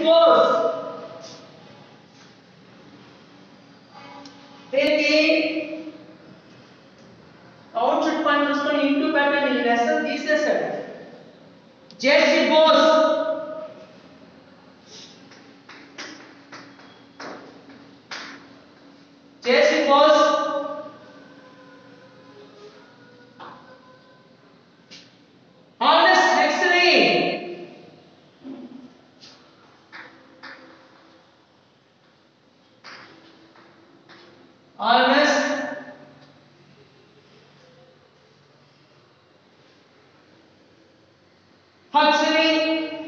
Bose దీనికి output point తీసుకొని into పెట్టండి ఈ లెసన్ తీసేశాడు J C Bose Ernest Huxley Ernest Huxley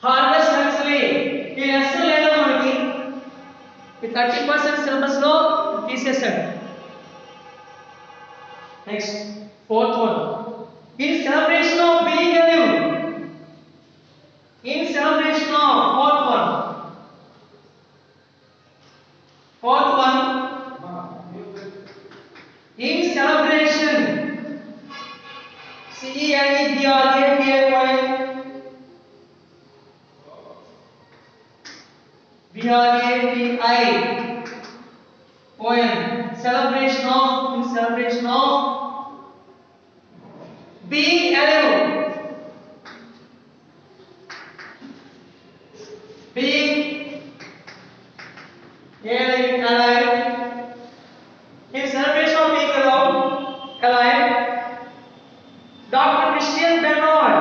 Ernest Huxley ఈ లెసన్ లేదా మనకి ఈ 30% సిలబస్ లో తీసేశాడు next fourth one in celebration of being alive in celebration of fourth one in celebration celebration of in celebration of being alive being alive in celebration of being alive Dr. Christian Bernard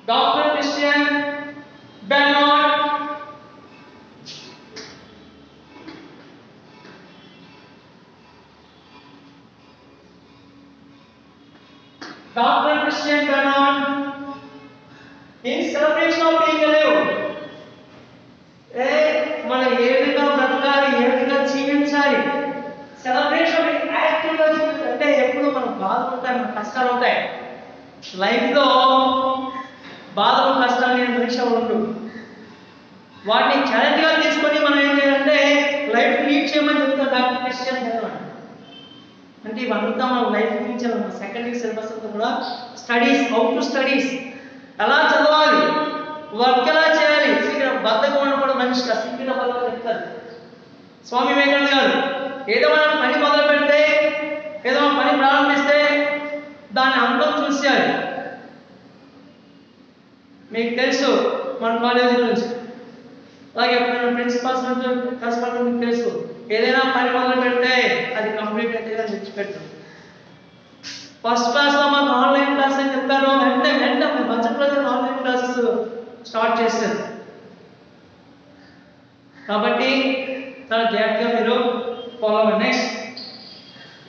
Dr. Christian Bernard Dr. Christian Bernard in celebration of being alive మన ఏ విధంగా బ్రతకాలి ఏ విధంగా జీవించాలి celebration యాక్టివ్గా అంటే ఎప్పుడు మన బాధలు ఉంటాయి మన కష్టాలు ఉంటాయి లైఫ్లో బాధలు కష్టాలు నేను మనిషి ఉండు వాటిని ఛాలెంజ్గా తీసుకొని మనం ఏం చేయాలంటే లైఫ్ లీడ్ చేయమని చెప్తాం డాక్టర్ క్రిస్టియన్ బెర్నార్డ్ అంటే ఇవంతా మనం లైఫ్ లీడ్ చేయాలి సెకండరీ సిలబస్ అంతా కూడా స్టడీస్ హౌ టు స్టడీస్ ఎలా చదవాలి వర్క్ ఎలా చేయాలి ఇక్కడ బద్ధకం ఉన్నప్పుడు మనిషికి సింగిల్ అవ్వాలని చెప్తారు స్వామి వివేకానంద గారు ఏదో మనం పని మొదలు పెడితే ఏదో పని ప్రారంభిస్తే దాన్ని అందరం చూసేయాలి మీకు తెలుసు మన కాలేజీ గురించి అలాగే ప్రిన్సిపాల్స్ మీకు తెలుసు ఏదైనా పని మొదలు పెడితే అది కంప్లీట్ అయితే విడిచిపెట్టాం ఫస్ట్ క్లాస్లో మాకు ఆన్లైన్ క్లాస్ అని చెప్పారు వెంటనే బడ్జెట్ రోజు ఆన్లైన్ క్లాసెస్ స్టార్ట్ చేశారు కాబట్టి చాలా జాగ్రత్తగా మీరు ఫాలో అవ్వండి next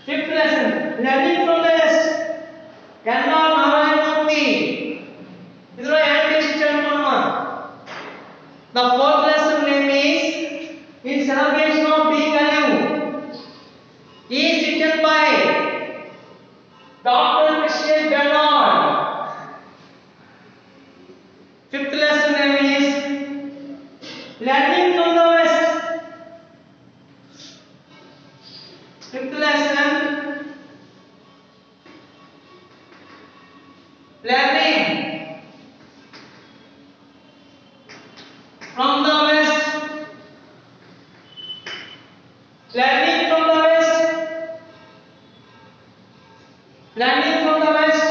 fifth lesson learning from the west NR Narayana Murthy ఇందులో యాక్టివిటీస్ ఇచ్చాను మనము the fourth lesson name is in celebration of being alive is written by doctor Christian Barnard fifth lesson name is learning from the west fifth lesson learning from the west learning from the west learning from the west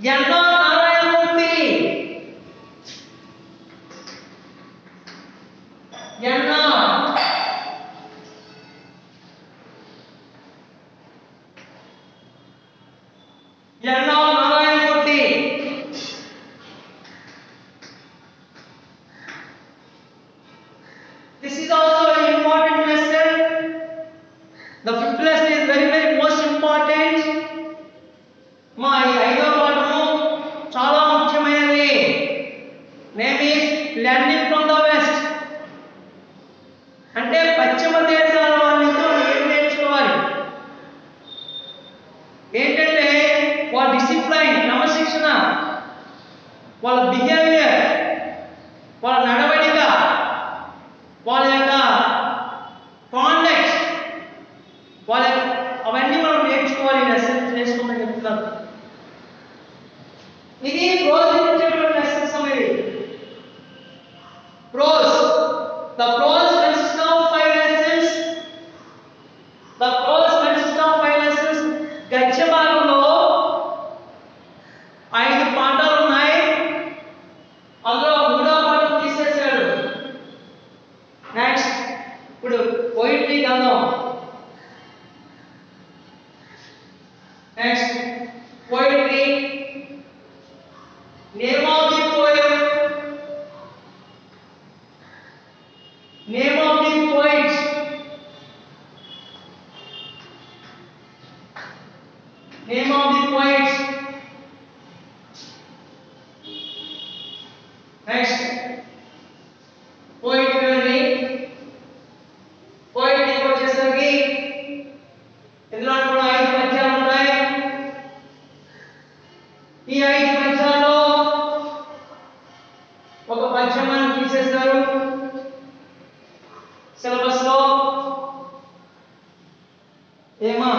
Yanna Narayanamurthy Yanna Narayanamurthy this is also an important lesson the fifth lesson is very most important మా ఈ ఐదో పాఠము చాలా ముఖ్యమైనది name is learning from the west వాళ్ళ behaviour, వాళ్ళ నడవడిక, వాళ్ళ యొక్క కాండక్ట్, వాళ్ళ అవన్నీ మనం నేర్చుకోవాలి. లెసన్స్ నేర్చుకోమని చెప్తున్నారు. ఇది ప్రోజ్ ఇచ్చేటువంటి లెసన్స్ అనేవి. Prose, the prose consist of 5 lessons. The prose consist of 5 lessons. గద్య భాగంలో 5 పాఠాలు ఉన్నాయి. అందులో 3వ పాఠం తీసేశాడు. నెక్స్ట్ ఇప్పుడు పోయిట్రీ గంధం. Next poetry, name of the poem, name of the poet, name of the poet. Next poetry, పోయిట్రీకి వచ్చేసరికి ఇందులో కూడా 5 పద్యాలు ఉన్నాయి. ఈ 5 పద్యాల్లో ఒక పద్యం మనం తీసేశారు సిలబస్ లో. ఏమా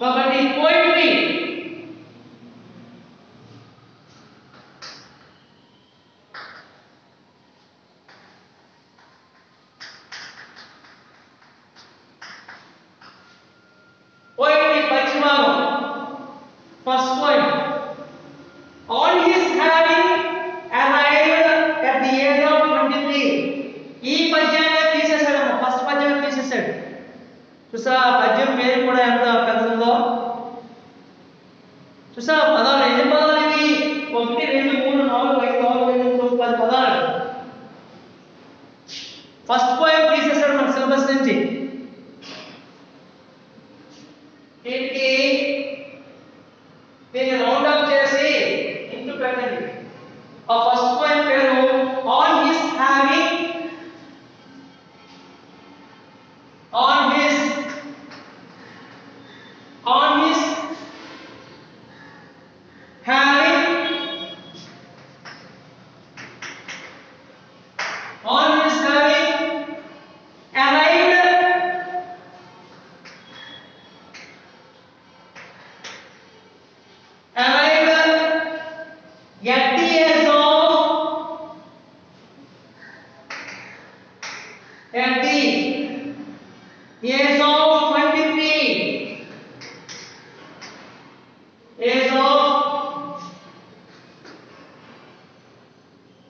కాబట్టి పోయిట్రీ పశ్చిమాగం. First point, on his having arrived at the age of 23. ఈ పద్యాన్ని తీసేశాడు. ఫస్ట్ పద్యాన్ని తీసేశాడు. చూసా పద్యం పేరు కూడా ఎంత పెద్దదో. చూసా పదాలు, ఎన్ని పదాలు ఇవి? 1 2 3 4 5 6 7 8 9 10 పదాలు. ఫస్ట్ పోయం తీసేశాడు మన సిలబస్ నుంచి. దీన్ని రౌండ్ అప్ చేసి ఇంటూ పెట్టండి. ఆ ఫస్ట్ పాయింట్ పేరు on his having, on his, on his having, on his having arrived at the age of, at the age of 23, age of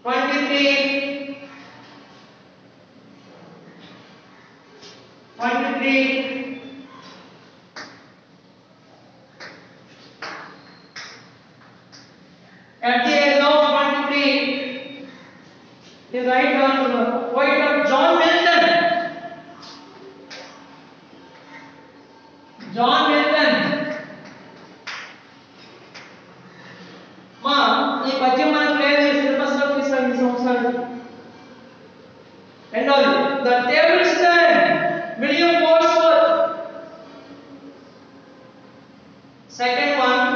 23, 23. At the age of 23, he write down the poet of John Milton. John Milton. మా ఈ పద్యం మనకు లేదు syllabus లో తీసాం ఈ సంవత్సరానికి. రెండోది, the table stand, William Wordsworth. Second one,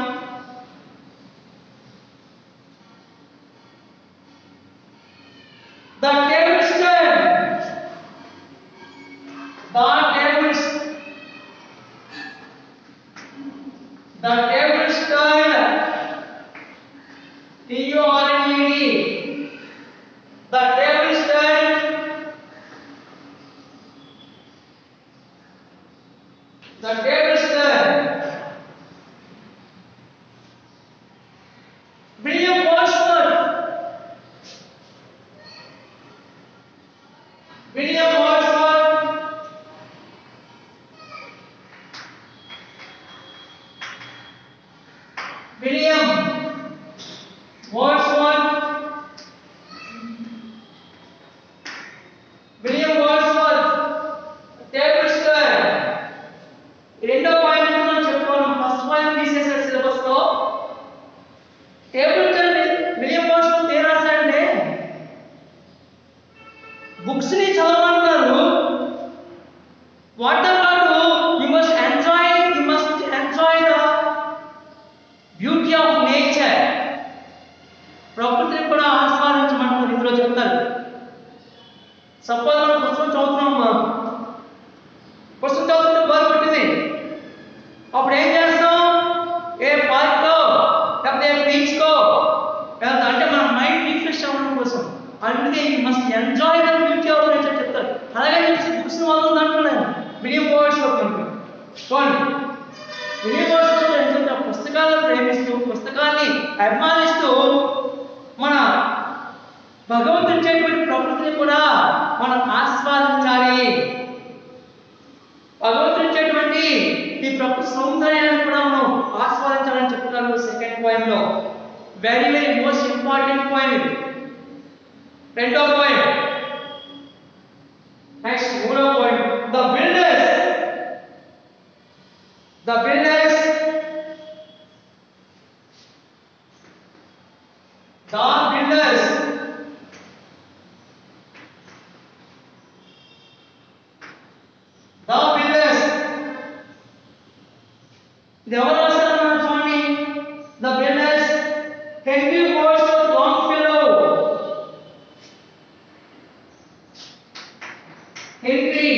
the table stand, the table stand, T-U-R-N-E-D, the table stand, the table stand. William Wordsworth, William Wordsworth, William Wordsworth, William Wordsworth, table stand. రెండో point మనం చెప్పుకోవాలి. First point తీసేసారు syllabus లో. Table stand William Wordsworth ఏ రాశాడంటే, books ని చదవమంటారు. వాటితో పాటు you must enjoy the beauty of nature. ప్రకృతిని కూడా ఆస్వాదించమంటారు ఇందులో చెప్తారు. సపోజ్ మనం పుస్తకం చదువుతున్నాం, పుస్తకం చదువుతుంటే బోర్ కొట్టింది, అప్పుడు ఏం చేస్తాం? ఏ పార్క్కో లేకపోతే ఏ బీచ్కో వెళ్తాం, అంటే మన మైండ్ రిఫ్రెష్ అవ్వడం కోసం. అందుకే you must enjoy the beauty of nature చెప్తారు. అలాగే బుక్స్ చదువుతుంది అంటున్నాను, విలియం వర్డ్స్వర్త్ అంటున్నాను. చూడండి, విలియం వర్డ్స్వర్త్ ఏం చెప్తారు? పుస్తకాలను ప్రేమిస్తూ, పుస్తకాన్ని అభిమానిస్తూ మన భగవంతుడు ఇచ్చేటువంటి ప్రకృతిని కూడా మనం ఆస్వాదించాలి. భగవంతుడు ఇచ్చేటువంటి ఈ ప్రకృతి సౌందర్యాన్ని కూడా మనం ఆస్వాదించాలని చెప్తున్నారు సెకండ్ పాయింట్ లో. Very very most important point. రెండో పాయింట్, నెక్స్ట్ మూడో పాయింట్, ద బిల్డర్స్ ఇది ఎవరు రాశారన్నారు చూడండి. The builders Henry Wordsworth Longfellow. Henry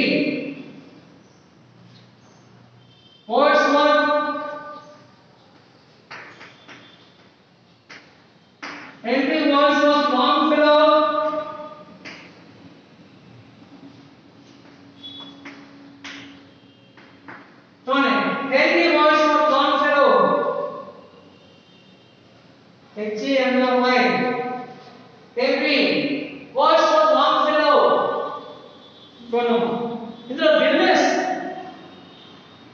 Wordsworth Longfellow చూడండి. Henry Wordsworth Longfellow, HENRY, Henry Wordsworth Longfellow. చూడండి, ఇందులో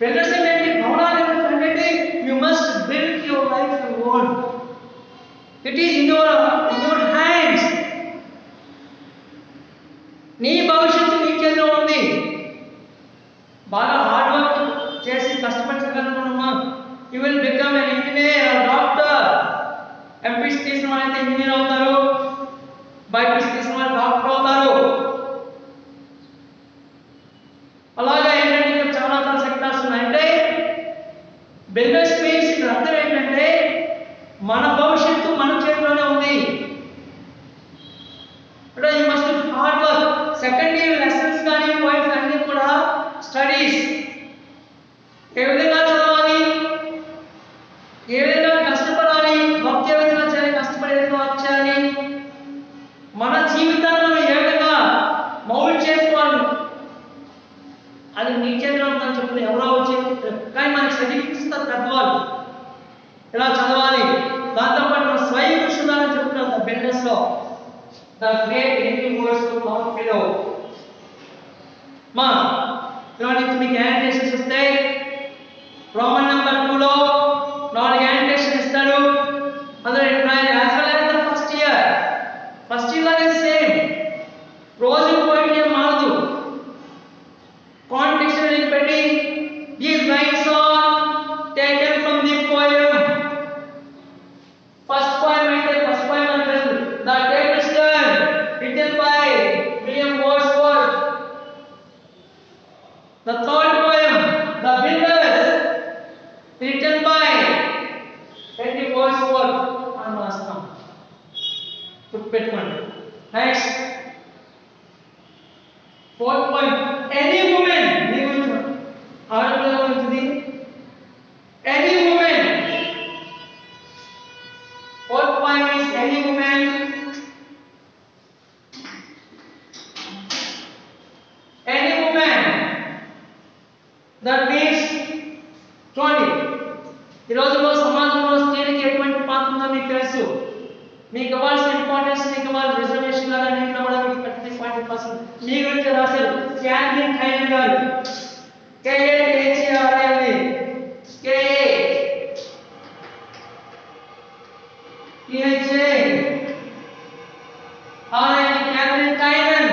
బిల్డర్స్ ఏంటంటే భవనాలు ఏంటంటే you must build your life you want. It is in your hands. నీ భవిష్యత్తు నీ చేతిలో ఉంది. బాగా హార్డ్ వర్క్ చేసి కష్టపడగలమా, you will become an engineer, doctor. MPC తీసిన వాళ్ళైతే ఇంజనీర్ అవుతారు, బైపీసీ తీసిన వాళ్ళు డాక్టర్ అవుతారు. అలాగే ఏంటంటే ఇంకా చాలా చాలా సెక్టార్స్ ఉన్నాయి. అంటే బిజినెస్ మీన్స్ ఇక్కడ అర్థం ఏంటంటే మన భవిష్యత్తు మన చేతిలోనే ఉంది. అంటే you must hard work. Second year lessons కానీ పాయింట్స్ అన్నీ కూడా స్టడీస్. ఏ విధంగా చదవాలి, ఏ విధంగా కష్టపడాలి, భక్తి ఏ విధంగా చేయాలి, కష్టపడే విధంగా వచ్చేయాలి, మన జీవితాన్ని మనం ఏ విధంగా మౌల్డ్ చేసుకోవాలి, అది నీ చేతిలో ఉందని చెప్తుంది. ఎవరో వచ్చి కానీ మనకి సర్టిఫికెట్స్ ఇస్తారు పెద్దవాళ్ళు, ఇలా చదవాలి. దాంతోపాటు మన స్వయం కృషి ఉండాలని చెప్తున్నారు ద బిల్డర్స్ లో. The great henry Wordsworth లాంగ్ఫెలో. మా ఇలాంటి మీకు యానిటేషన్స్ వస్తాయి. రోమన్ నెంబర్ 2 లో 4 యానిటేషన్ ఇస్తాడు. అందులో as well as the first year లాగే సేమ్, రోజు పోయిట్ ఏం మారదు. కాంటెక్స్ట్ పెట్టి these lines are taken from the poem. First poem అంటే the table stand written by William Wordsworth. The third poem, The Builders, written by Henry Wordsworth. అని రాస్తాం, గుర్తుపెట్టుకోండి. Next fourth point, any women. మీ గురించి ఆడపిల్ల గురించి any women. Fourth point is any women. Any woman. That means చూడండి, ఈ రోజుల్లో సమాజంలో స్త్రీలకు ఎటువంటి పాత్ర ఉందో మీకు తెలుసు. మీకు ఇవ్వాల్సిన ఇంపార్టెన్స్, మీకు ఇవ్వాల్సిన రిజర్వేషన్ లాగా నీటిలో కూడా మీకు 30-40% మీ గురించి రాశారు. Catherine Tyler garu, KATHARIN, Catherine Tyler,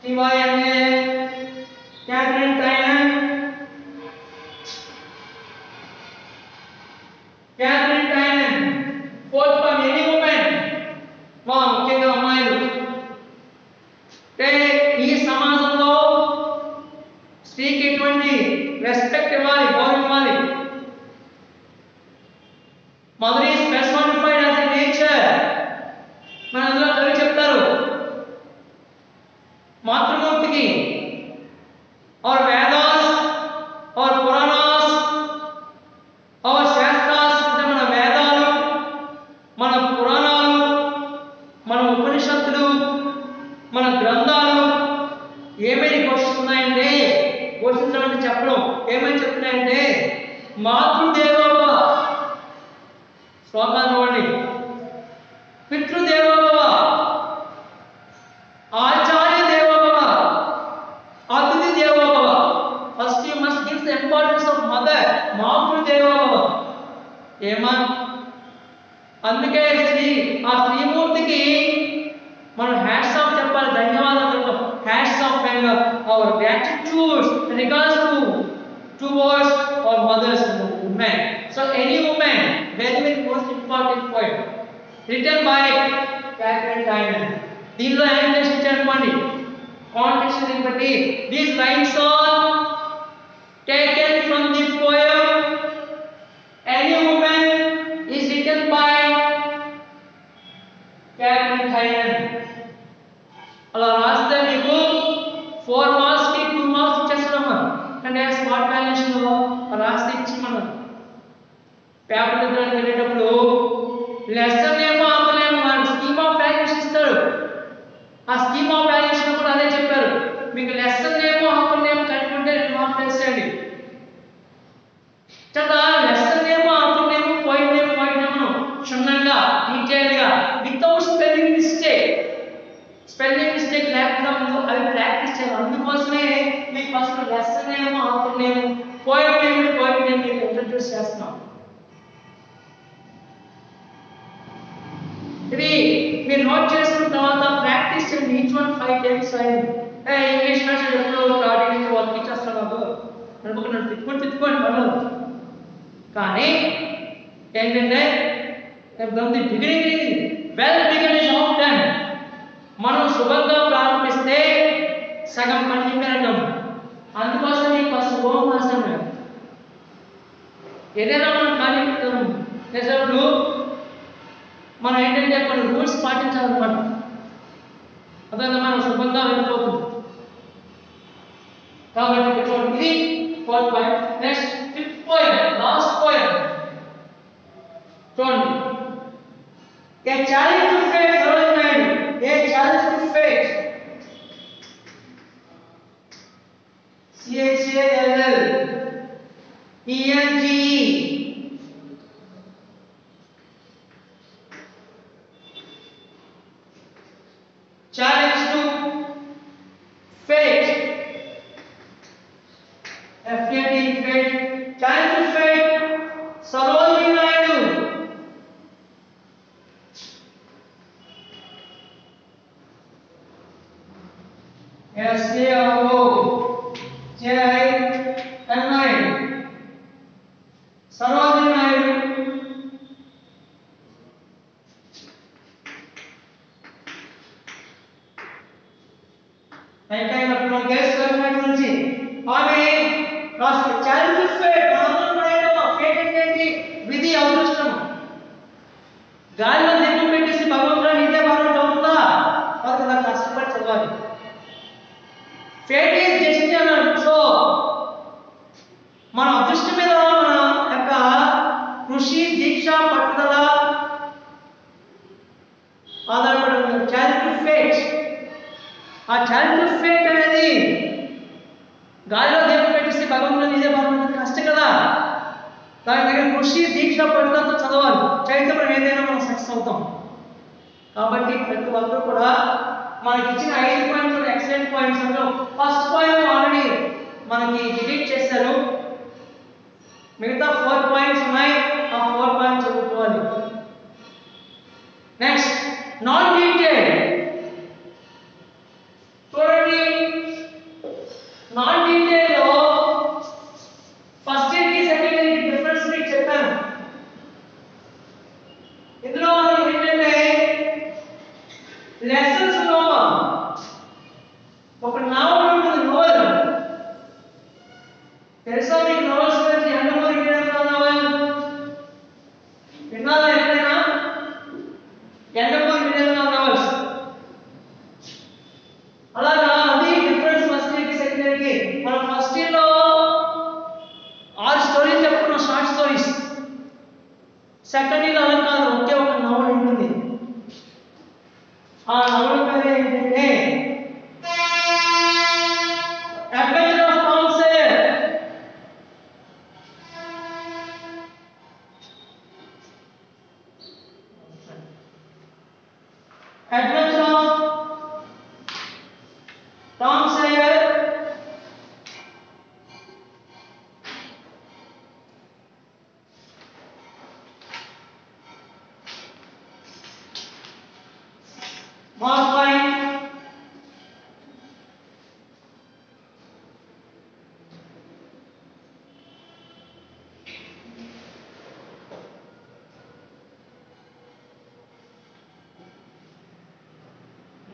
TYNA, Catherine Tyler. Fourth point, any women. మా ముఖ్యంగా అమ్మాయిలు. అంటే ఈ సమాజంలో స్త్రీకి ఎటువంటి రెస్పెక్ట్ ఇవ్వాలి, గౌరవం ఇవ్వాలి. మదర్ ఈస్ శ్లోకాన్ని చూడండి. పితృదేవోభవ, ఆచార్య దేవోభవ, అతిథి దేవోభవ. First you must give the importance of mother, మాతృదేవోభవ. ఏమా అందుకే ఆ శ్రీమూర్తికి మనం హ్యాట్స్ ఆఫ్ చెప్పాలి, ధన్యవాదాలు చెప్పాలి. Hats off and hour gratitude regards towards our mothers and women. So any woman, very most important point written by Catherine Tynan. దీనిలో ఏం చేసి ఇచ్చారనుకోండి, కాంటెక్స్ట్ ని బట్టి these lines are taken from the poem Any Woman is written by Catherine Tynan. అలా రాస్తే మీకు 4 marks కి 2 మార్క్స్ ఇచ్చేస్తామా అంటే స్పాట్ వాల్యుయేషన్ లో రాస్తే ఇచ్చి మనం పేపర్ దగ్గర వెళ్ళేటప్పుడు లెసన్ ఏమో ఆపలేము, స్కీమ్ ఆఫ్ వాల్యుయేషన్ ఇస్తారు. ఆ స్కీమ్ ఆఫ్ వాల్యుయేషన్ కూడా అదే చెప్పారు. మీకు లెసన్ ఏమో ఆపలేము కనుక్కుంటే 2 మార్క్స్ వేసేయండి. చక్కగా లెసన్ ఏమో ఆపలేము, పాయింట్ ఏమో క్షుణ్ణంగా డీటెయిల్ గా వితౌట్ స్పెల్లింగ్ మిస్టేక్ లేకుండా అవి ప్రాక్టీస్ చేయాలి. అందుకోసమే మీకు ఫస్ట్ లెసన్ ఏమో ఆపలేము, పాయింట్ నేమ్ మీకు ఇంట్రడ్యూస్ చేస్తున్నాం. ఇది మీరు నోట్ చేసుకున్న తర్వాత ప్రాక్టీస్ చేయండి. ఈచ్ వన్ 5 times అయింది. ఇంగ్లీష్ భాష ఎప్పుడు స్టార్టింగ్ వాళ్ళు ఇచ్చేస్తున్నారు అనుకుంటున్నాను, తిట్టుకోండి పనులు. కానీ ఏంటంటే beginning well begin is of done. మనం శుభంగా ప్రారంభిస్తే సగం పని చెప్పారన్నాం. అందుకోసం మీకు ఫస్ట్ హోమ్ రాస్తాను. ఏదైనా మనం ఖాళీ చేసేటప్పుడు మనం ఏంటంటే కొన్ని రూల్స్ పాటించాలన్నమాట. అదే మనం శుభంగా వెళ్ళిపోతుంది. కాబట్టి ఇది 4th point. Next 5th point, last point చూడండి. A challenge to fate, Sarojini. A challenge to fate. CHALLENGE. Challenge to fate. FAT, fate. Challenge to fate. Sarojini Naidu. SAROJINI. Sarojini Naidu. I kind of know guess గురించి ఆమె రాష్ట్ర challenge fate. Fate అంటే విధి, అదృష్టం. గాలిలో దీపం పెట్టేసి భగవంతుడు ఇదే భావన అవుతుందా? అది నాకు కష్టపడి చదవాలి. ఫేట్ ఈజ్ డెస్టినీ అన్నాడు. సో మన అదృష్టం మీద మన యొక్క కృషి, దీక్ష, పట్టుదల ఆధారపడి ఉంది. Challenge to fate. ఆ ఛాలెంజ్ టు ఫేట్ అనేది గాలిలో దీపం పెట్టేసి భగవంతుడు ఇదే భావన కష్టం కదా. దాని దగ్గర కృషి, దీక్ష, పట్టుదలతో చదవాలి. చదివితే మనం ఏదైనా మనం సక్సెస్ అవుతాం. కాబట్టి ప్రతి ఒక్కరు కూడా మనకి ఇచ్చిన 5 పాయింట్స్ ఎక్సలెంట్ పాయింట్స్. అందులో ఫస్ట్ పాయింట్ ఆల్రెడీ మనకి డిలీట్ చేశారు. మిగతా 4 పాయింట్స్ ఉన్నాయి. ఆ 4 పాయింట్స్ చదువుకోవాలి. Next non detail. చూడండి, నాన్ డీటెయిల్ లో ఫస్ట్ ఇయర్ కి సెకండ్ ఇయర్ కి డిఫరెన్స్ మీకు చెప్పాను. ఇందులో మనం ఏంటంటే లెసన్స్ లో ఒక నావల్ ఉంటుంది. నోవెల్ తెలుసా మీకు? నోవెల్స్ గురించి ఎండమూరి వీరేంద్ర నోవెల్ విన్నారా ఎప్పుడైనా? ఎండమూరి వీరేంద్ర నోవెల్స్ అలాగా. అది డిఫరెన్స్ ఫస్ట్ ఇయర్ కి సెకండ్ ఇయర్ కి. మనం ఫస్ట్ ఇయర్ లో 6 స్టోరీస్ చెప్పుకున్నాం, షార్ట్ స్టోరీస్. సెకండ్ ఇయర్ అలా కాదు, ఒకే ఒక నవల ఉంటుంది. ఆ నవల పేరు ఏంటంటే adventure of Tom share. mark line,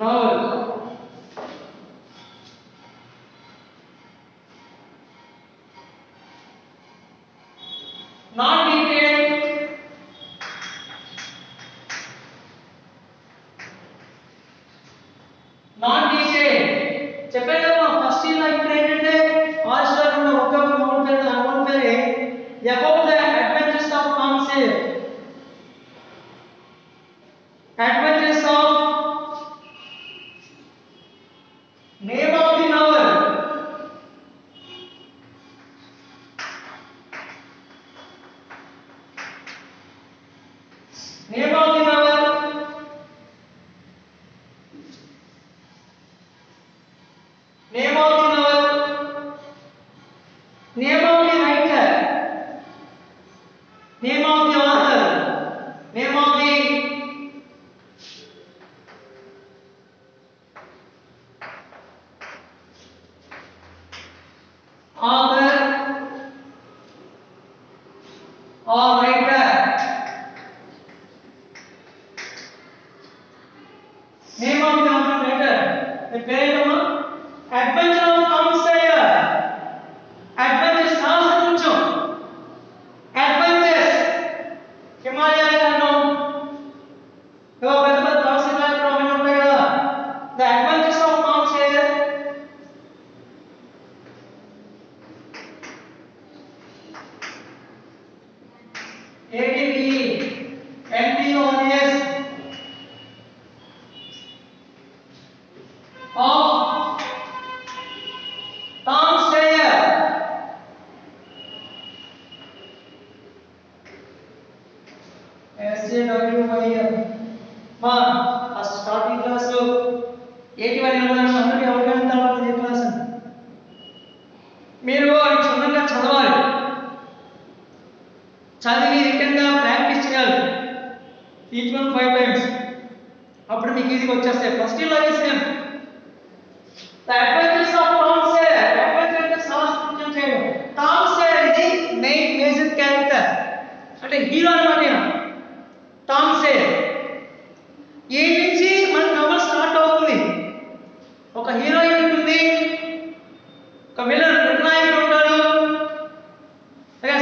novel, not detailed, not detailed. చెప్పాను కదా ఫస్ట్ ఇయర్ లో ఇప్పుడు ఏంటంటే ఆల్స్టార్ ఉన్న ఒక నోవెల్ పేరు ఆ నోవెల్ పేరే about the adventures of Tom Sawyer. Adventures of name of the novel. Name of the novel. Name of the novel. Name of the writer. Name of the author. Name of the author or writer. Name of the author writer. The పేరేంటమ్మా adventure of Tom Sawyer. Adventures సాహసించం. Adventures హిమాలయాలలో ఏవో పెద్ద పెద్ద రాష్ట్రాలు అవన్నీ ఉంటాయి కదా. The adventures of Tom Sawyer. ADVE MTONS of Tom Sawyer. SJWYM. మా ఫస్ట్ స్టార్టింగ్ క్లాస్ 81 అందరూ ఎవరికైనా తర్వాత ఏ క్లాస్ అని మీరు అవి క్షుణ్ణంగా చదవాలి. చదివి రిటర్న్ గా ప్రాక్టీస్ చేయాలి. Each one 5 times. అప్పుడు మీకు ఈజీగా వచ్చేస్తాయి. ఫస్ట్ ఇయర్ లాగే same. The adventures of Tom Sawyer. Adventure అంటే సాహసించం చేయడం. టామ్ సేయర్ ఇది మెయిన్ మేజర్ క్యారెక్టర్ అంటే హీరో అన్నమాట ఈయన. టామ్ సేయర్ ఈ నుంచి మన నవల స్టార్ట్ అవుతుంది. ఒక హీరోయిన్ ఉంటుంది, ఒక విలన్ నిర్ణాయకుడు ఉంటాడు,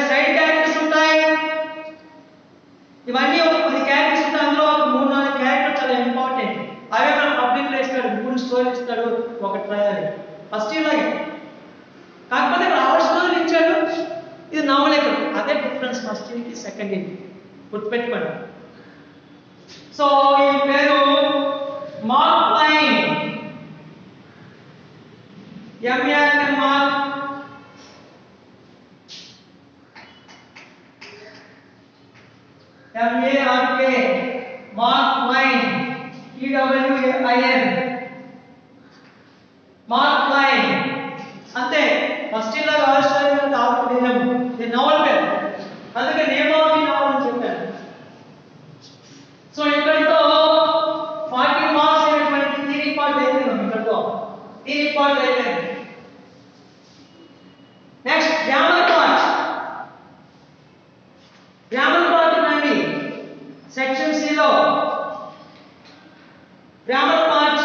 సైడ్ క్యారెక్టర్స్ ఉంటాయి. ఇవన్నీ ఒక 10 క్యారెక్టర్స్ ఉంటాయి. అందులో ఒక 3-4 క్యారెక్టర్ చాలా ఇంపార్టెంట్. అవే మన పబ్లిక్ లో ఇస్తాడు, 3 స్టోరీ ఇస్తాడు, ఒక ట్రయల్. ఫస్ట్ ఇలాగే కాకపోతే ఇక్కడ ఆవిడ స్టోరీ ఇచ్చాడు, ఇది నవల. అదే డిఫరెన్స్ ఫస్ట్ ఇయర్కి సెకండ్ ఇయర్కి గుర్తుపెట్టుకోండి. సో ఈ పేరు Mark Twain. MARK mark MARK Mark Twain TWAIN Mark Twain. అంతే ఫస్ట్ ఇయర్ లాగా ఆల్స్టార్ ఆడుకునేము. ఇది నవల్ పేరు, అందుకే నేమ్ ఆఫ్ ది నవల్ అని చెప్పాను. సో ఇక్కడితో 40 మార్క్స్ అయినటువంటి థియరీ పార్ట్ అయిపోయింది. ఇక్కడితో థియరీ పార్ట్ అయిపోయింది. Next grammar part. Grammar part అండి సెక్షన్ సి లో grammar part.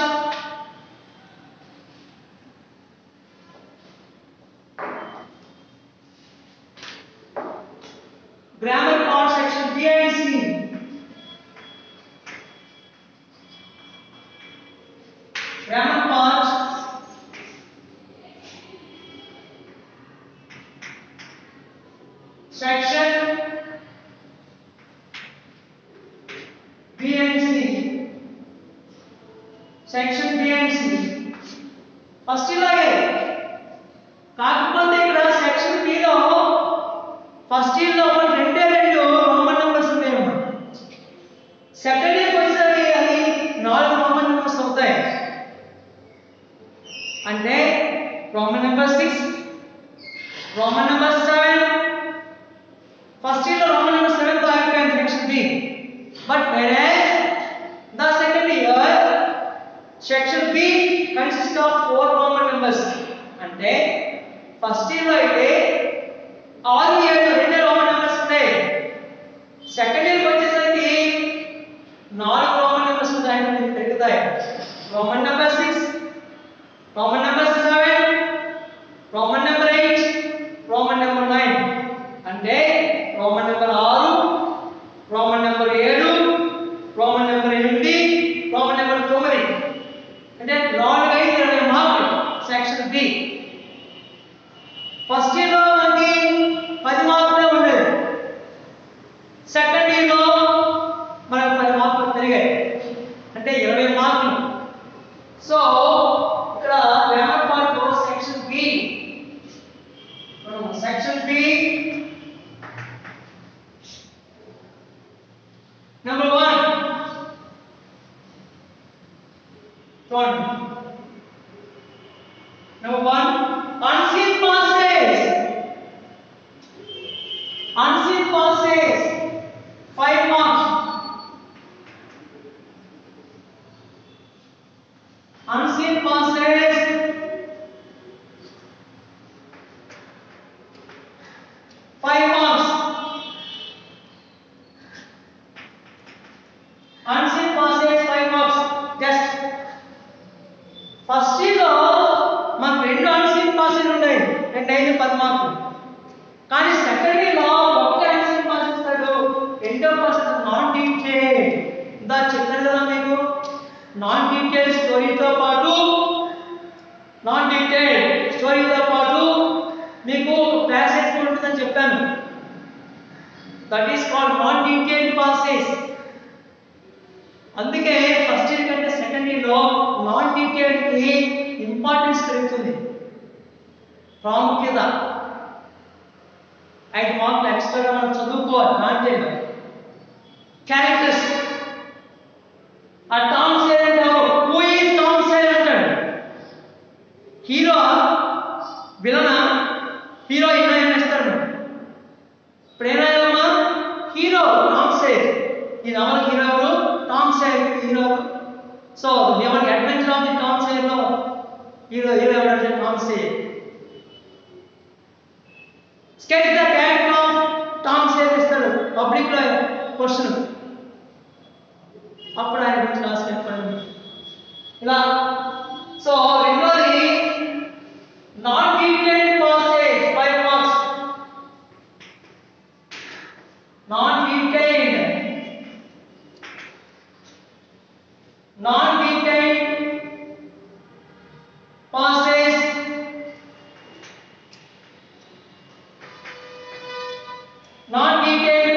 Grammar part section B and C. Grammar part section B and C. Section B and C. First ఇలాగే కాకపోతే ఇక్కడ section B లో first year లో రెండే 2 Roman numbers ఉంటాయన్నమాట. Second year వచ్చేసరికి అది 4 రోమన్ నంబర్స్ అవుతాయి. అంటే Roman number 6, Roman number 7. First year లో రోమన్ నెంబర్ 7 తో ఆగిపోయింది section B. But whereas the second year section B consist of 4 Roman numbers. అంటే ఫస్ట్ ఇయర్ లో అయితే 6 7 రెండు రోమన్ నంబర్స్ ఉంటాయి. సెకండ్ ఇయర్ వచ్చేసరికి 4 రోమన్ నంబర్స్ ఉంటాయి. మీకు తెలుగుతాయి. Roman number 6, Roman number 7, Roman number 8, Roman number 9. అంటే Roman number 6, Roman number 7, Roman number 8, Roman number 9. అంటే 4 5 20 మార్కులు సెక్షన్ బి. ఫస్ట్ ఇయర్ లో మనకి 10 మార్కులే ఉండేది. సెకండ్ ఇయర్ లో మనకు 10 మార్కులు పెరిగాయి. అంటే 20 మార్కులు. సో ఇక్కడ గ్రామర్ పార్ట్ లో section B, section B number 1 చూడండి. Number 1 unseen passes. Unseen passes 5 marks. Unseen passes 5 marks. Unseen passes 5 marks. Just first year లో మనకు 2 అన్సీన్ పాసెస్ ఉన్నాయి. 2 5 10 మార్కులు. కానీ సెకండ్ ఇయర్ లో ఒకే అన్సీన్ పాస్ ఇస్తాడు. రెండో పాస్ నాన్ డీటెయిల్. ఇందా చెప్పాను కదా మీకు, నాన్ డీటెయిల్ స్టోరీతో పాటు మీకు ప్యాసేజ్ ఉంటుందని చెప్పాను. That is called non detail passes. అందుకే ఫస్ట్ ఇయర్ కంటే సెకండ్ ఇయర్ లో నాన్ డీటెయిల్ కి ఇంపార్టెన్స్ పెరుగుతుంది, ప్రాముఖ్యత. 5 మార్కులు ఎక్స్ట్రాగా మనం చదువుకోవాలి. Non detail characters. ఆ టామ్ సేర్ అంటే హూ ఈజ్ టామ్ సేర్ అంటాడు. హీరో విలనా, హీరోయిన్ ఏం చేస్తాడు? ఇప్పుడు ఏమైనా హీరో టామ్ సేర్. ఈ నవల హీరో ఎవరు? Tom share hero. సో ఎవరికి adventure of the Tom share లో హీరో ఎవరంటే Tom share. Sketch the character of Tom share ఇస్తాడు పబ్లిక్ లో క్వశ్చన్. అప్పుడు ఆయన గురించి రాసుకోండి ఇలా. సో రెండోది non detailed passes 5 marks. Non detailed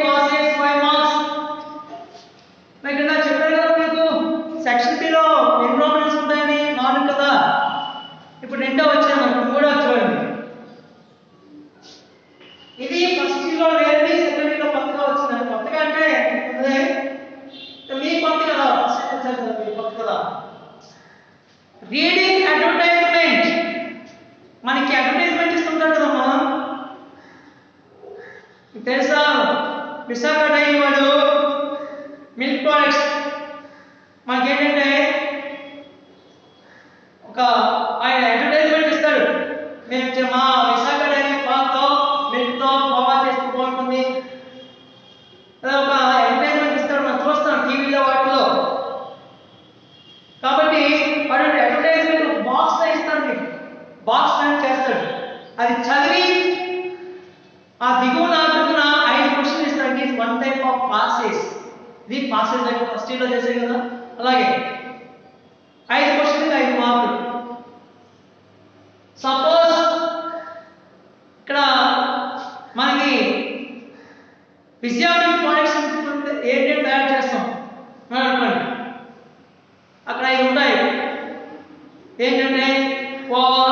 passes 5 marks. మరి ఇక్కడ చెప్పాను కదా మీకు సెక్షన్ బి లో ఎన్విరాన్మెంట్స్ ఉంటాయని 4 కదా. ఇప్పుడు రెండో వచ్చాము, మూడో చూడండి. ఇది ఫస్ట్ ఇయర్ లో లేదు, సెకండ్ ఇయర్ లో కొత్తగా వచ్చింది. కొత్తగా అంటే మీ కొత్త కదా, ఫస్ట్ ఇయర్ కొత్త కదా. Reading advertisement. మనకి అడ్వర్టైజ్మెంట్ ఇస్తుంటారు కదమ్మా, తెలుసా? విశాఖ డైరీ వాడు మిల్క్ ప్రొడక్ట్స్ మనకేంటంటే ఒక ఆయన అడ్వర్టైజ్మెంట్ ఇస్తాడు. మేము మా విశాఖ డైరీ పాలతో మిల్క్తో కోవా చేస్తే బాగుంటుంది. ఒక అడ్వర్టైజ్మెంట్ ఇస్తాడు, మనం చూస్తాం టీవీలో వాటిలో. కాబట్టి వాడు అడ్వర్టైజ్మెంట్ బాక్స్ లో ఇస్తాడు, మీకు బాక్స్ ప్రింట్ చేస్తాడు. అది చదివి ఆ దిగువన 5 క్వశ్చన్లు ఇస్తాడు. It is 1 type of passes. ఇది పాసెస్ లైక్ ఫస్ట్ ఇయర్ లో చేసే కదా, అలాగే 5 క్వశ్చన్లు 5 మార్కులు. సపోజ్ ఇక్కడ మనకి ఫిజియాలజీ ప్రొడక్ట్స్ ఏంటంటే తయారు చేస్తాం అనుకోండి. అక్కడ 5 ఉంటాయి. ఏంటంటే కోవా,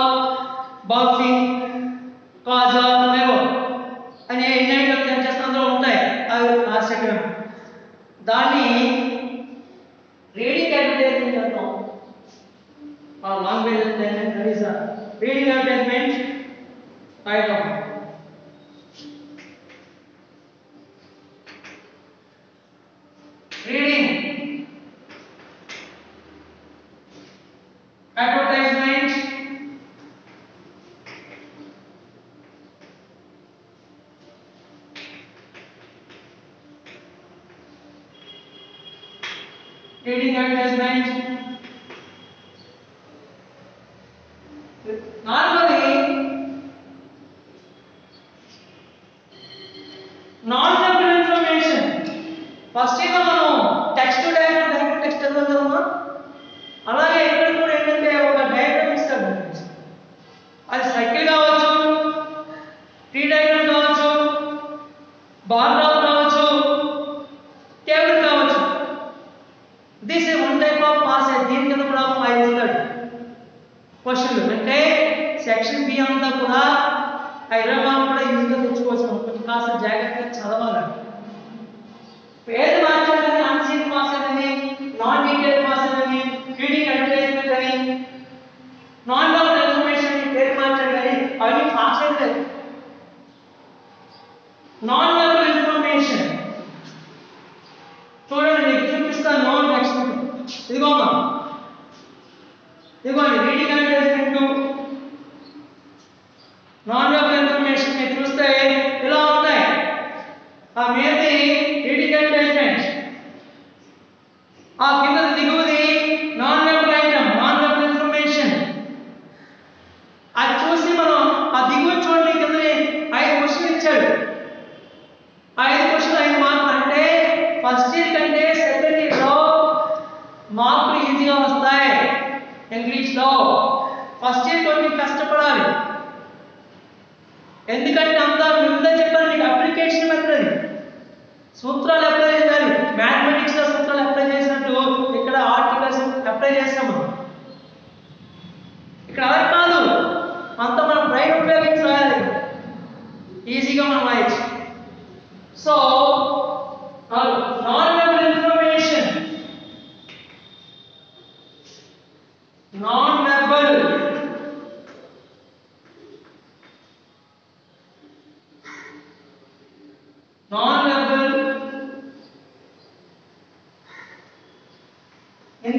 బర్ఫీ, కాజా, మేవో అని ఎన్నైనా తయారు చేస్తాం, అందులో ఉంటాయి. అవి రాసేటం. దాన్ని రీడింగ్ అడ్వర్టైజ్మెంట్ అంటాం. Language advertisement, that is reading advertisement రాయటం. Reading reading advertisement. నాలుగోది నాన్ వెర్బల్ ఇన్ఫర్మేషన్. ఫస్ట్ ఏమో మనం టెక్స్ట్ డయాగ్రామ్ డయాగ్రామ్ టెక్స్ట్ చదువుతామా, అలాగే ఇక్కడ కూడా ఏంటంటే ఒక డయాగ్రామ్ ఇస్తాడు. అది సర్కిల్ కావచ్చు, ట్రీ డయాగ్రామ్ కావచ్చు, బార్ గ్రాఫ్ కావచ్చు, టేబుల్ కావచ్చు. This is one type of passage. దీని కింద కూడా 5 ఇస్తాడు క్వశ్చన్లు. అంటే సెక్షన్ బి అంతా కూడా 20 మార్కులు కూడా ఈజీగా తెచ్చుకోవచ్చు. కొంచెం కాస్త జాగ్రత్తగా చదవాలి. పేరు మార్చాలని అన్సీన్ పాసేజ్ అని, నాన్ డీటెయిల్ పాసేజ్ అని, రీడింగ్ అడ్వర్టైజ్మెంట్ అని, నాన్ వెర్బల్ ఇన్ఫర్మేషన్ అని పేరు మార్చాలి. కానీ అవన్నీ పాసేజ్ లేదు. నాన్ వెర్బల్ ఇన్ఫర్మేషన్ చూడండి, మీకు చూపిస్తాను నెక్స్ట్. ఇదిగోమ్మా, ఇదిగోండి reading advertisement, non verbal information. మీరు చూస్తే ఇలా ఉంటాయి. ఆ మీదది రీడింగ్ అడ్వర్టైజ్మెంట్, ఆ కింద దిగువది non verbal item, non verbal information. అది చూసి మనం ఆ దిగువ చూడండి, కింద 5 క్వశ్చన్లు ఇచ్చాడు. 5 క్వశ్చన్లు 5 మార్కులు. అంటే ఫస్ట్ ఇయర్ కంటే సెకండ్ ఇయర్లో మార్కులు ఈజీగా వస్తాయి. ఇంగ్లీష్లో ఫస్ట్ ఇయర్ కొంచెం కష్టపడాలి. ఎందుకంటే అంతా ముందే చెప్పాను మీకు, అప్లికేషన్ మెథడ్ అది. సూత్రాలు అప్లై చేయాలి. మ్యాథమెటిక్స్లో సూత్రాలు అప్లై చేసినట్టు ఇక్కడ ఆర్టికల్స్ అప్లై చేస్తాము. ఇక్కడ అలా కాదు, అంత మనం బ్రెయిన్ ఉపయోగించి రాయాలి. ఈజీగా మనం రాయొచ్చు. So non verbal information, non verbal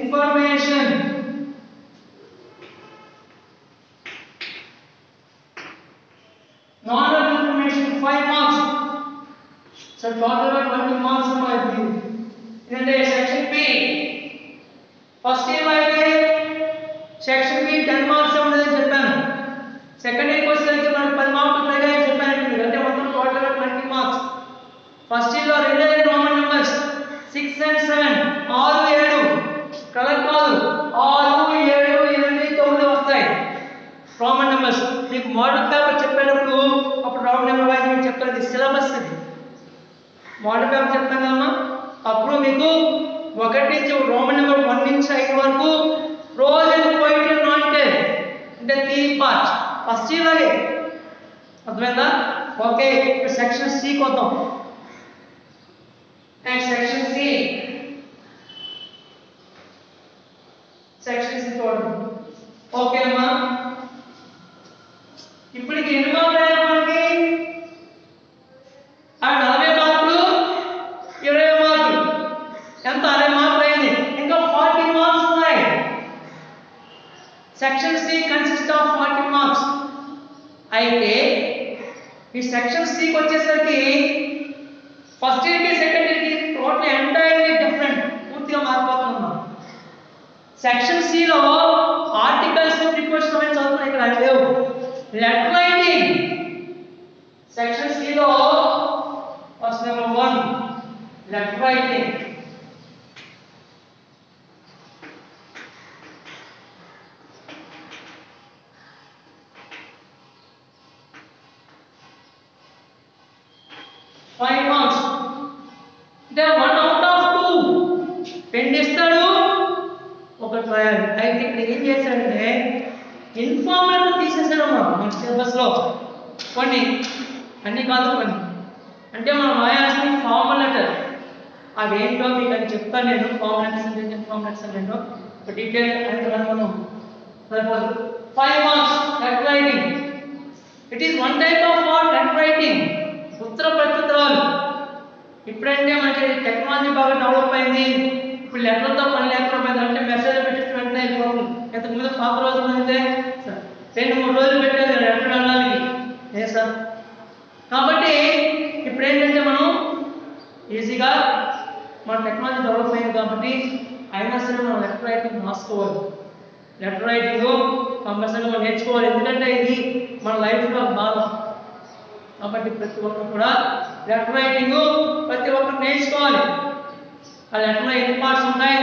information. Non-verbal information 5 marks. So total 20 marks are in the section B. First year అయితే section B 10 marks ఉందని చెప్పాను. సెకండ్ ఇయర్ క్వశ్చన్ అయితే మనకు 10 మార్కులు తగ్గాయని చెప్పాను మీకు. అంటే మొత్తం టోటల్ 20 మార్క్స్. ఫస్ట్ ఇయర్ లో రెండు రోమన్ నంబర్స్ 6 and 7, 6 7 కలర్ కాదు, 6 7 8 9 వస్తాయి రోమన్ నంబర్స్. మీకు మోడల్ పేపర్ చెప్పేటప్పుడు అప్పుడు రౌండ్ నెంబర్ వైజ్ మీకు చెప్పాలి. సిలబస్ ఇది మోడల్ పేపర్ చెప్తాను కదమ్మా, అప్పుడు మీకు 1 నుంచి రోమన్ నెంబర్ 1 నుంచి 5 వరకు ప్రోజ్ అండ్ పోయిట్రీ నాటెడ్ అంటే థియరీ పార్ట్ ఫస్ట్ ఇయర్ లాగే. అర్థమైందా? ఓకే, ఇప్పుడు సెక్షన్ సి కొద్దాం. Next section C. Section C చూడండి. ఓకే అమ్మా, ఇప్పటికి ఎన్ని మార్కులు అయ్యాయి మనకి? 40 మార్కులు 20 మార్కులు, ఎంత 60 మార్కులు అయింది. ఇంకా 40 మార్క్స్ ఉన్నాయి. Section C consist of 40 marks. అయితే ఈ సెక్షన్ సికి వచ్చేసరికి ఫస్ట్ ఇయర్కి సెకండ్ ఇయర్కి టోటల్ ఎంటైర్లీ డిఫరెంట్, పూర్తిగా మారిపోతున్నాం. సెక్షన్ సిలో ఆర్టికల్స్ ప్రిపోజిషన్ అని చదువుతున్నాం, ఇక్కడ అవి లేవు. లెటర్ రైటింగ్ సెక్షన్ సిలో first number 1 letter writing. Five marks అంటే 1 out of 2 పెన్ ఇస్తాడు, ఒకటి రాయాలి. అయితే ఇక్కడ ఏం చేశాడంటే ఇన్ఫార్మల్ తీసేసాడమ్మా మన సిలబస్ లో. కొన్ని అన్ని కాదు, కొన్ని అంటే మనం రాయాల్సిన ఫార్మల్ లెటర్ అవేంటో మీకు అని చెప్తాను నేను. ఫార్మల్ లెటర్స్ అంటే ఇన్ఫార్మల్ లెటర్స్ అంటే ఏంటో ఒక డీటెయిల్ అంటే మనం సరిపోదు. 5 marks letter writing. It is one type of letter writing, ఉత్తర ప్రత్యుత్తరాలు. ఇప్పుడంటే మనకి టెక్నాలజీ బాగా డెవలప్ అయింది. ఇప్పుడు లెటర్తో పని లేకపోయింది. అంటే మెసేజ్ పెట్టిన వెంటనే అయిపోతుంది. ఇంతకు ముందు పాత రోజులు అయితే 2-3 రోజులు పెట్టేది లెటర్ వెళ్ళడానికి. ఏ సార్, కాబట్టి ఇప్పుడు ఏంటంటే మనం ఈజీగా మన టెక్నాలజీ డెవలప్ అయింది కాబట్టి అయినా సరే మనం లెటర్ రైటింగ్ రాసుకోవాలి. లెటర్ రైటింగ్ కంపల్సరీగా మనం నేర్చుకోవాలి, ఎందుకంటే ఇది మన లైఫ్లో భాగం కాబట్టి ప్రతి ఒక్కరు కూడా లెటర్ రైటింగ్ ప్రతి ఒక్కరు నేర్చుకోవాలి. ఆ లెటర్లో ఎన్ని పార్ట్స్ ఉంటాయి,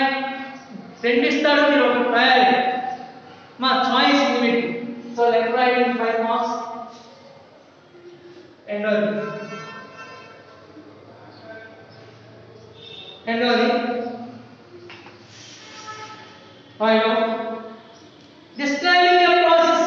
2 ఇస్తాడు, మీరు ఒకటి రాయాలి. మా చాయిస్ ఉంది మీకు. So letter writing 5 marks. రెండోది describing a process.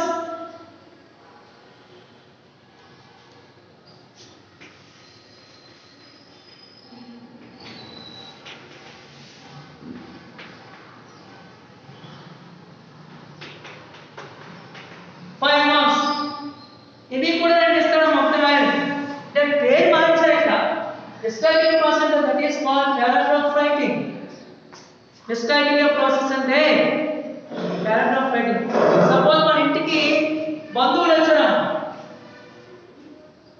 ఇది కూడా నేను ఇస్తాను మొత్తం రాయండి. అంటే పేరు మార్చారు ఇక్కడ. Describing a process, that is called paragraph writing. Describing a process అంటే paragraph writing. సపోజ్ మన ఇంటికి బంధువులు వచ్చారు,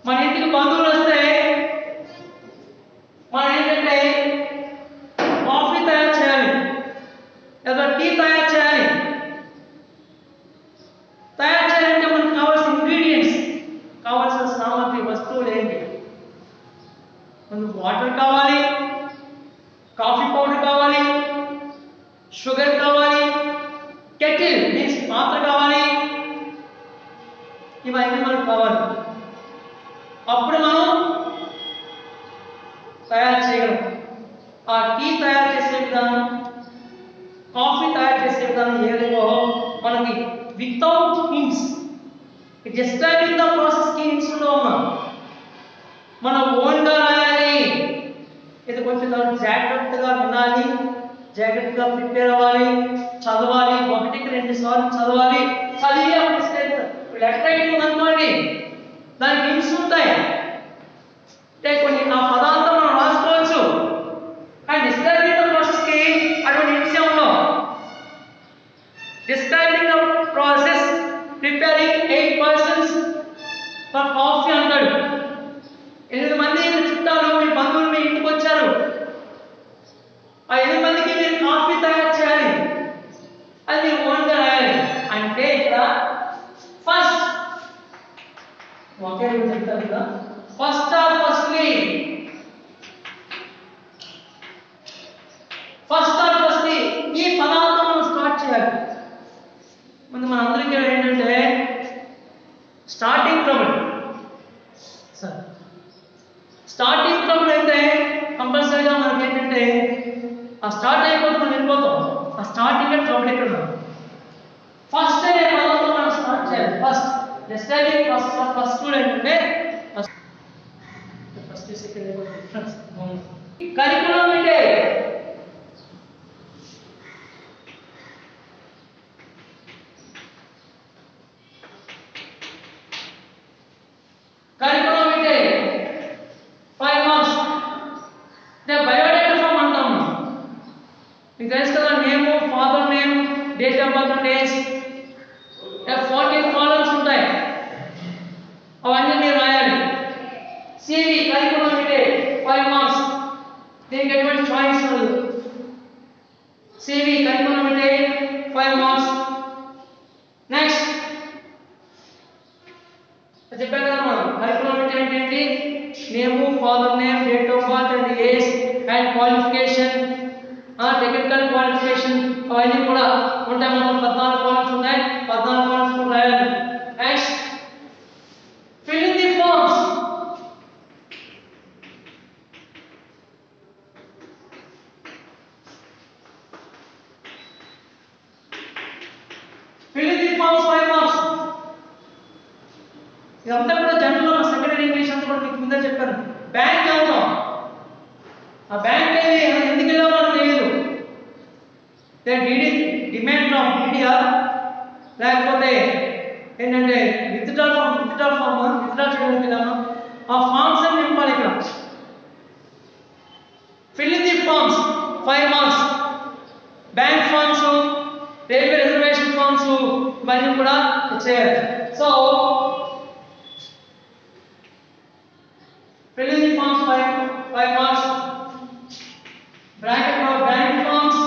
మన ఇంటికి బంధువులు వస్తే మనం ఏంటంటే కాఫీ తయారు చేయాలి లేదా టీ తయారు చేయాలి. తయారు చేయాలంటే మనకు కావాల్సిన ఇంగ్రీడియంట్స్, కావాల్సిన సామగ్రి, వస్తువులు ఏంటి? మనకు వాటర్ కావాలి, కాఫీ పౌడర్ కావాలి, షుగర్ కావాలి, కెటిల్ మీన్స్ పాత్ర కావాలి, ఇవన్నీ మనకు కావాలి. అప్పుడు మనం తయారు చేయగలం. ఆ టీ తయారు చేసే విధానం, కాఫీ తయారు చేసే విధానం ఏదో మనకి without hints, describing the process కి హింట్స్ ఉండవు. మనం ఓన్గా రాయాలి, ఇది కొంచెం జాగ్రత్తగా వినాలి, జాగ్రత్తగా ప్రిపేర్ అవ్వాలి, చదవాలి, 1-2 సార్లు చదవాలి. చదివి అప్పుడు లెటర్ రైటింగ్ అనుకోండి, దానికి హింట్స్ ఉంటాయి. అంటే కొన్ని ఆ పదాలతో మనం రాసుకోవచ్చు, కానీ డిస్క్రైబింగ్ ద ప్రాసెస్ కి అటువంటి హింట్స్ ఉండవు. Describing the process preparing 8 persons for coffee అంటాడు. 8 మంది చుట్టాలు, మీ బంధువులు మీ ఇంటికి వచ్చారు, ఆ 8 మందికి మీరు కాఫీ తయారు చేయాలి, అది మీరు ఓన్గా రాయాలి. అంటే ఇక్కడ ఫస్ట్ ఒకే చెప్తారు కదా, first or firstly, first or firstly ఈ పదాలతో మనం స్టార్ట్ చేయాలి. ముందు మనందరికీ ఏంటంటే స్టార్టింగ్ ట్రబుల్, స్టార్టింగ్ ట్రబుల్ అయితే కంపల్సరీగా మనకి ఏంటంటే ఆ స్టార్ట్ అయిపోతే మనం వెళ్ళిపోతాం. ఆ స్టార్టింగ్ ట్రబుల్ ఇక్కడ ఫస్ట్ అనే పదంతో మనం స్టార్ట్ చేయాలి. First describing process of first student అంటే ఫస్ట్ సెకండ్ డిఫరెన్స్. కరికులం అంటే కరికులం అంటే 5 మార్క్స్. అంటే బయోడేటా ఫామ్ అంటాం. మీకు తెలుసు కదా, name, father name, date of birth, days, 14 columns ఉంటాయి, అవన్నీ మీరు రాయాలి. సివి కరికులం అంటే 5 మార్క్స్, దీనికి ఎటువంటి చాయిస్ ఉండదు. సివి కరికులం అంటే 5 మార్క్స్. నెక్స్ట్ చెప్పాను కదా మనం, కరికులం అంటే ఏంటి? Name, father name, date of birth and age and qualification, technical qualification, అవన్నీ కూడా ఉంటాయి. మొత్తం 14 కాలమ్స్ ఉన్నాయి, 14 కాలమ్స్ కూడా రాయాలి. Next fill in the forms. Fill in the forms 5 marks. ఇదంతా కూడా జనరల్ సెకండరీ ఇంగ్లీష్ అంతా కూడా మీకు ముందే చెప్పాను. బ్యాంక్ వెళ్తాం, ఆ బ్యాంక్ ఎందుకు వెళ్ళామో మనకు తెలియదు. డిమాండ్ ఆఫ్ మీడియా, లేకపోతే ఏంటంటే విత్డ్రా ఫామ్ విత్డ్రా చేయడానికి వెళ్ళాము. ఆ ఫామ్స్ అని నింపాలి ఇక్కడ. Fill in the forms 5 marks. Bank forms, railway reservation forms, ఇవన్నీ కూడా చేయాలి. So fill in the forms 5 marks. Bracket of bank forms,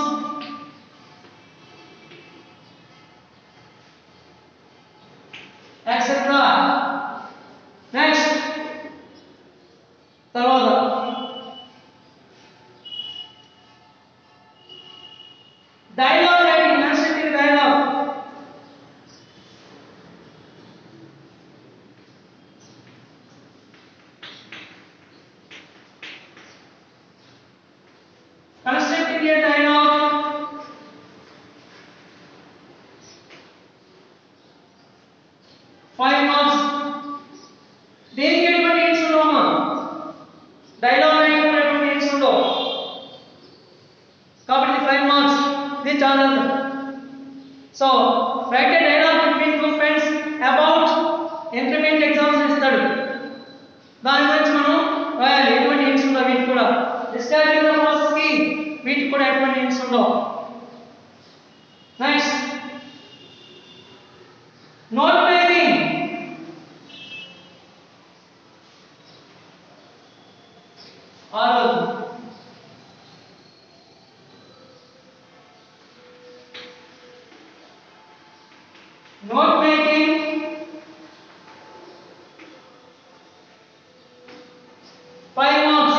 each other. So write a dialogue between two friends about intermediate exams ఇస్తాడు. దాని గురించి మనం రాయాలి. ఎటువంటి hints ఉండవు వీటికి కూడా. డిస్క్రైబింగ్ ద ప్రాసెస్ కి వీటికి కూడా ఎటువంటి హింట్స్ ఉండవు. Next note making. Note making, 5 marks.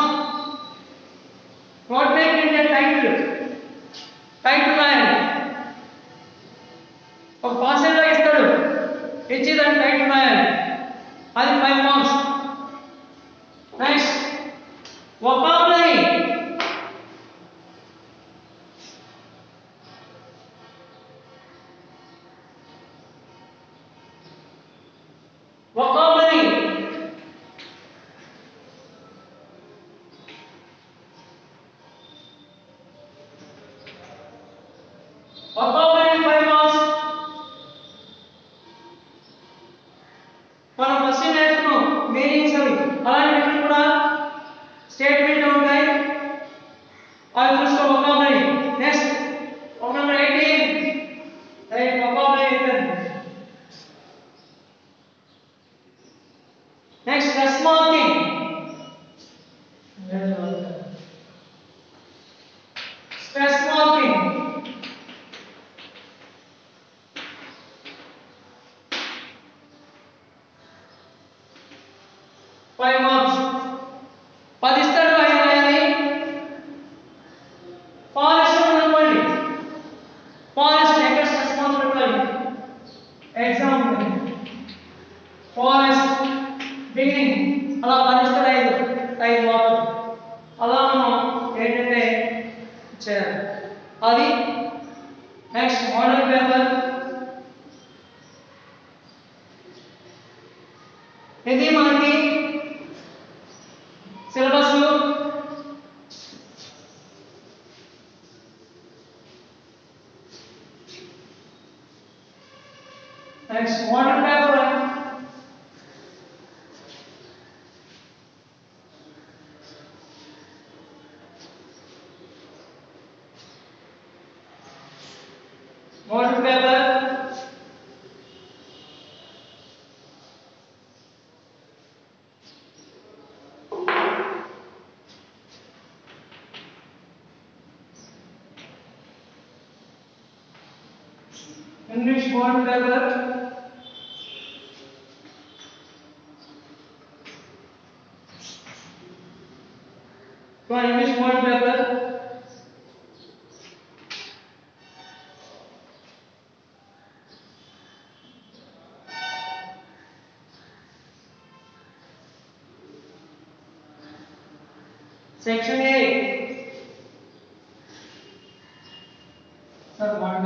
Note making అంటే టైటిల్ రాయాలి. ఒక పాసెల్లో ఇస్తాడు, ఇచ్చి దాని టైటిల్ రాయాలి, అది 5 marks. Next vocabulary. Vocabulary. Vocabulary 5 marks. మనం ఫస్ట్ నేర్చుకున్నాం మీనింగ్స్ అవి. అలాంటివి కూడా స్టేట్మెంట్ ఉంటాయి. అవి చూసుకో vocabulary. Next number 18 right vocabulary అయిపోయింది. Next, stress marking. Stress marking. Five marks. 10 ఇస్తాడు, 5 రాయాలి. ఫారెస్ట్ అనుకోండి. ఫారెస్ట్ ఎక్కడ స్ట్రెస్ మార్క్స్ పెట్టాలి? ఎగ్జాంపుల్ ఫారెస్ట్ బిగినింగ్ అలా 10 ఇస్తాడు, 5 మార్కులు. అలా మనం ఏంటంటే చేయాలి అది. Next model paper. ఇది మనకి syllabus. Next model paper. Model paper. English model paper. For English model paper. Section A. Sir, what